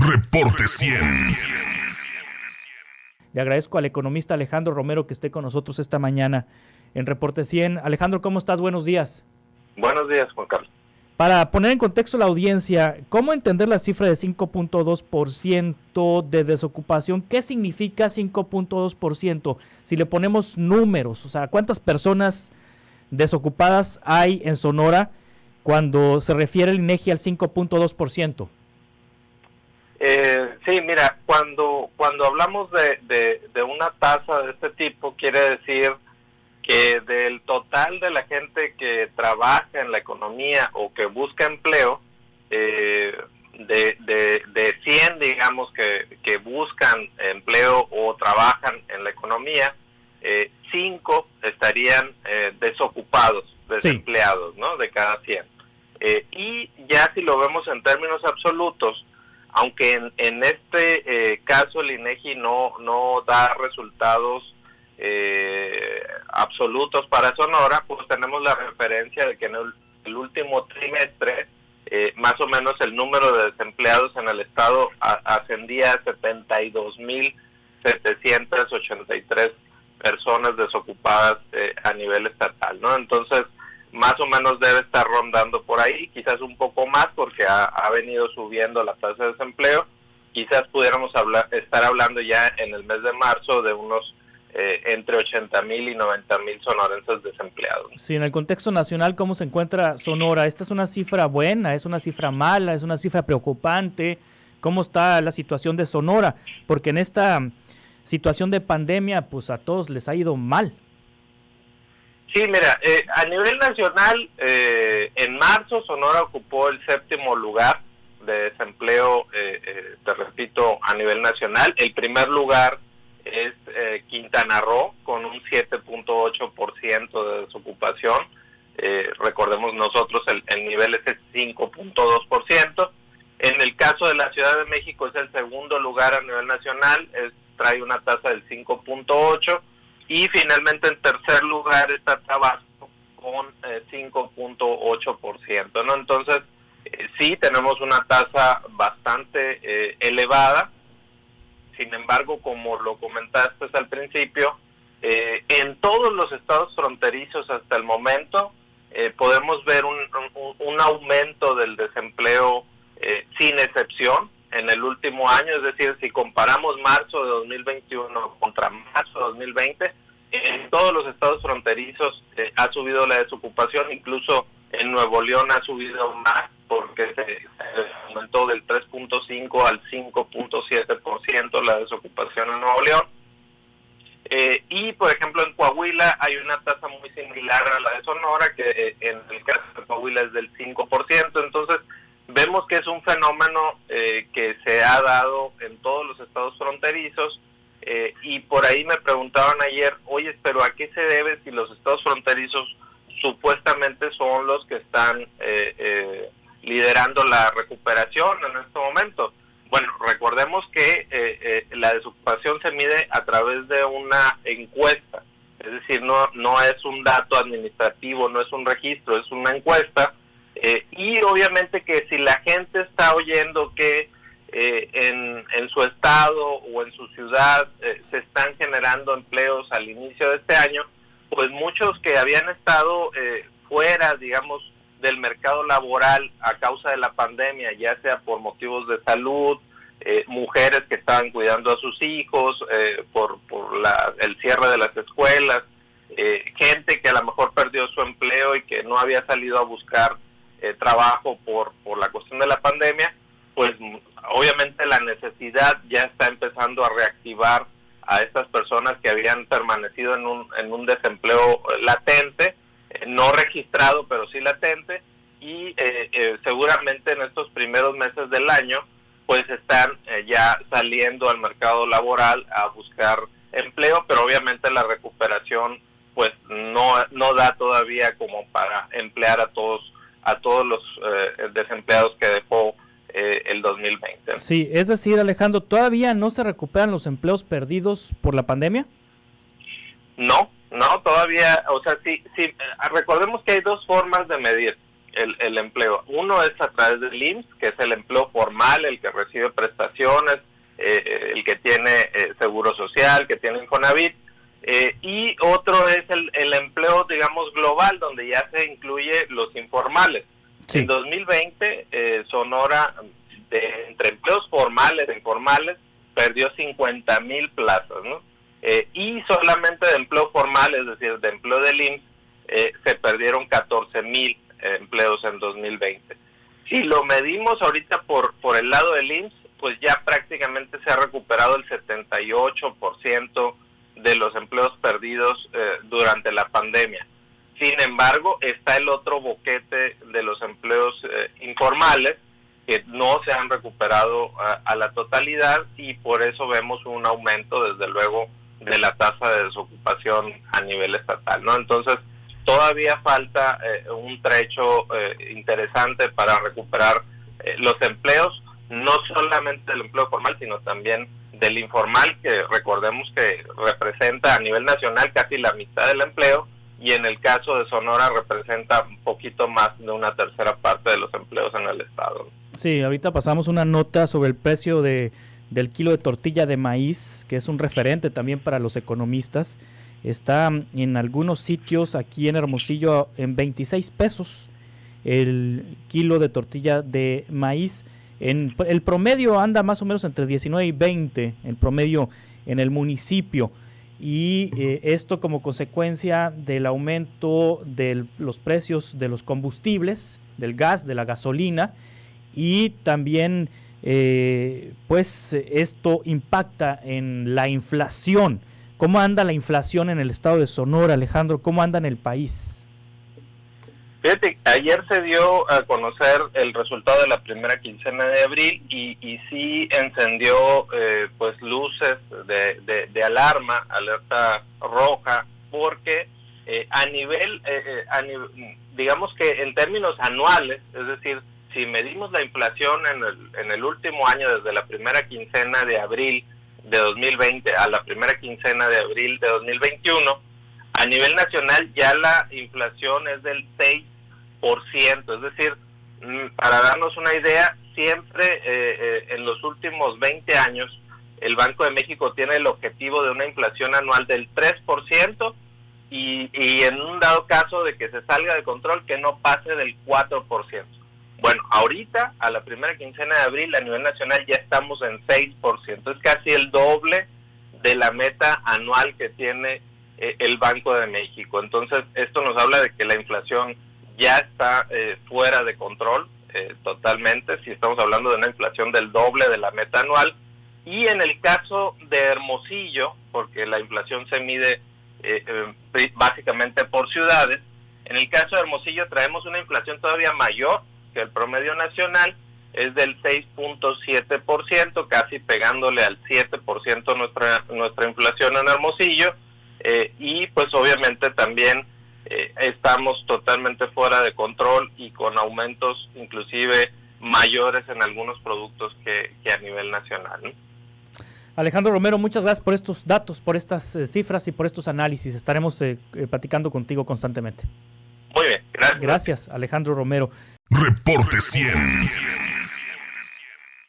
Reporte 100. Le agradezco al economista Alejandro Romero que esté con nosotros esta mañana en Reporte 100. Alejandro, ¿cómo estás? Buenos días. Buenos días, Juan Carlos. Para poner en contexto a la audiencia, ¿cómo entender la cifra de 5.2% de desocupación? ¿Qué significa 5.2%? Si le ponemos números, o sea, ¿cuántas personas desocupadas hay en Sonora cuando se refiere el INEGI al 5.2%? Sí, mira, cuando hablamos de una tasa de este tipo, quiere decir que del total de la gente que trabaja en la economía o que busca empleo, de 100, digamos, que buscan empleo o trabajan en la economía, 5 estarían desocupados, desempleados, ¿no? De cada 100. Y ya si lo vemos en términos absolutos, aunque en este caso el INEGI no da resultados absolutos para Sonora, pues tenemos la referencia de que en el último trimestre más o menos el número de desempleados en el estado ascendía a 72,783 personas desocupadas a nivel estatal, ¿no? Entonces, más o menos debe estar rondando por ahí, quizás un poco más porque ha venido subiendo la tasa de desempleo. Quizás pudiéramos estar hablando ya en el mes de marzo de unos entre 80,000 y 90,000 sonorenses desempleados. Sí, en el contexto nacional, ¿cómo se encuentra Sonora? ¿Esta es una cifra buena? ¿Es una cifra mala? ¿Es una cifra preocupante? ¿Cómo está la situación de Sonora? Porque en esta situación de pandemia, pues a todos les ha ido mal. Sí, mira, a nivel nacional, en marzo Sonora ocupó el 7º lugar de desempleo, te repito, a nivel nacional. El primer lugar es Quintana Roo, con un 7.8% de desocupación. Recordemos nosotros, el nivel es el 5.2%. En el caso de la Ciudad de México es el segundo lugar a nivel nacional, trae una tasa del 5.8%. Y finalmente en tercer lugar está Tabasco con 5.8%, ¿no? Entonces, sí tenemos una tasa bastante elevada. Sin embargo, como lo comentaste al principio, en todos los estados fronterizos hasta el momento podemos ver un aumento del desempleo sin excepción en el último año. Es decir, si comparamos marzo de 2021 contra marzo de 2020, en todos los estados fronterizos ha subido la desocupación, incluso en Nuevo León ha subido más porque se aumentó del 3.5 al 5.7% la desocupación en Nuevo León. Y por ejemplo en Coahuila hay una tasa muy similar a la de Sonora, que en el caso de Coahuila es del 5%. Entonces vemos que es un fenómeno que se ha dado en todos los estados fronterizos. Y por ahí me preguntaban ayer, oye, pero ¿a qué se debe si los estados fronterizos supuestamente son los que están liderando la recuperación en este momento? Bueno, recordemos que la desocupación se mide a través de una encuesta, es decir, no es un dato administrativo, no es un registro, es una encuesta, y obviamente que si la gente está oyendo que en su estado o en su ciudad se están generando empleos al inicio de este año, pues muchos que habían estado fuera, digamos, del mercado laboral a causa de la pandemia, ya sea por motivos de salud, mujeres que estaban cuidando a sus hijos, por el cierre de las escuelas, gente que a lo mejor perdió su empleo y que no había salido a buscar trabajo por la cuestión de la pandemia, pues obviamente la necesidad ya está empezando a reactivar a estas personas que habían permanecido en un desempleo latente, no registrado, pero sí latente, y seguramente en estos primeros meses del año, pues están ya saliendo al mercado laboral a buscar empleo, pero obviamente la recuperación pues no da todavía como para emplear a todos los desempleados que dejó el 2020. Sí, es decir, Alejandro, ¿todavía no se recuperan los empleos perdidos por la pandemia? No, todavía, o sea, sí, recordemos que hay dos formas de medir. el empleo. Uno es a través del IMSS, que es el empleo formal, el que recibe prestaciones, el que tiene seguro social, que tiene Infonavit, y otro es el empleo, digamos, global, donde ya se incluye los informales. Sí. En 2020, Sonora, entre empleos formales e informales, perdió 50,000 plazas, ¿no? Y solamente de empleo formal, es decir, de empleo del IMSS, se perdieron 14,000 empleos en 2020. Si lo medimos ahorita por el lado del IMSS, pues ya prácticamente se ha recuperado el 78% de los empleos perdidos durante la pandemia. Sin embargo, está el otro boquete de los empleos informales que no se han recuperado a la totalidad, y por eso vemos un aumento, desde luego, de la tasa de desocupación a nivel estatal, ¿no? Entonces, todavía falta un trecho interesante para recuperar los empleos, no solamente del empleo formal, sino también del informal, que recordemos que representa a nivel nacional casi la mitad del empleo, y en el caso de Sonora representa un poquito más de una tercera parte de los empleos en el estado. Sí, ahorita pasamos una nota sobre el precio del kilo de tortilla de maíz, que es un referente también para los economistas. Está en algunos sitios aquí en Hermosillo en 26 pesos el kilo de tortilla de maíz. El promedio anda más o menos entre 19 y 20, el promedio en el municipio. Y esto como consecuencia del aumento de los precios de los combustibles, del gas, de la gasolina, y también pues esto impacta en la inflación. ¿Cómo anda la inflación en el estado de Sonora, Alejandro? ¿Cómo anda en el país? Fíjate, ayer se dio a conocer el resultado de la primera quincena de abril y sí encendió pues luces de alarma, alerta roja, porque digamos que en términos anuales, es decir, si medimos la inflación en el último año, desde la primera quincena de abril de 2020 a la primera quincena de abril de 2021, a nivel nacional ya la inflación es del 6%, es decir, para darnos una idea, siempre en los últimos 20 años el Banco de México tiene el objetivo de una inflación anual del 3% y en un dado caso de que se salga de control, que no pase del 4%. Bueno, ahorita, a la primera quincena de abril, a nivel nacional ya estamos en 6%. Es casi el doble de la meta anual que tiene el Banco de México. Entonces, esto nos habla de que la inflación ya está fuera de control totalmente, si estamos hablando de una inflación del doble de la meta anual. Y en el caso de Hermosillo, porque la inflación se mide básicamente por ciudades, en el caso de Hermosillo traemos una inflación todavía mayor que el promedio nacional, es del 6.7%, casi pegándole al 7% nuestra inflación en Hermosillo, y pues obviamente también estamos totalmente fuera de control y con aumentos inclusive mayores en algunos productos que a nivel nacional, ¿no? Alejandro Romero, muchas gracias por estos datos, por estas cifras y por estos análisis. Estaremos platicando contigo constantemente. Muy bien, gracias. Gracias, Alejandro Romero. Reporte 100.